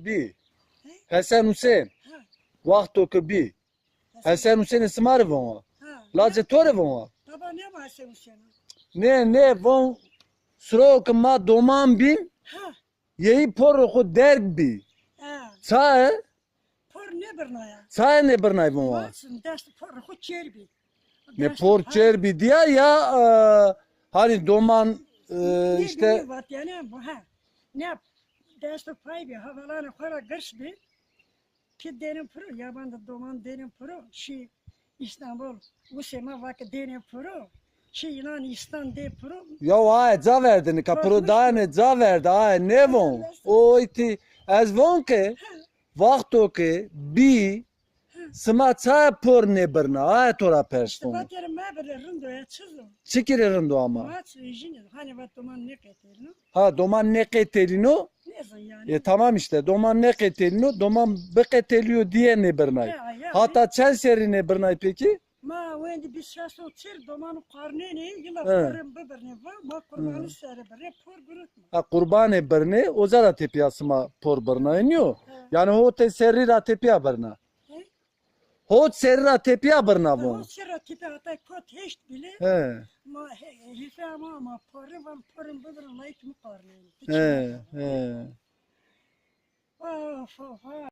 bi. Hasan Hüseyin. Vakto ki bi. Hasan Hüseyin ismarı von. Laze tore von. Baba ne var sen senin? Ne von sro ki ma doman bin. Ha. Yehi por ko derg bi. Ha. Sae? Por ne bernaya? Sae ne bernay von. Varsın dest por hut çerbi. Ne por çerbi diye ya hani doman işte Ne var yani bu ha. Ne dest pay bir havalarına para gırş bir. Ki derin pro yabancı doman derin pro şey İstanbul bu sema vakit derin pro. Şey Yunanistan de pro. ya ay ca verdin ka pro da ne ca verdi ay ne von. O iti az von ke vakto ke bi sma ça por ne berna ay tora person. Bat yerim mebere rındoya çizdim. Çikiririn ama. Maç rejini hani vat doman ne keterini. Ha doman ne ketelino? Ne yani? Tamam işte doman ne ketelino? Doman beketeliyor diye ne bernay. Ya. Hatta çen seri ne bernay peki? Ma vendi bir şaso çir doman karneni yıla He. kurun beberne var ma kurbanı sere bere por gurutma. Ha kurban berne o zara tepiyasıma por berna iniyor. Yani o te serira tepiya berna. He? Ho serira tepiya berna O bu. sıra tipe atay kot heşt bile He. ma hife ama poru van porun beberne layık mı karneni. He. Of.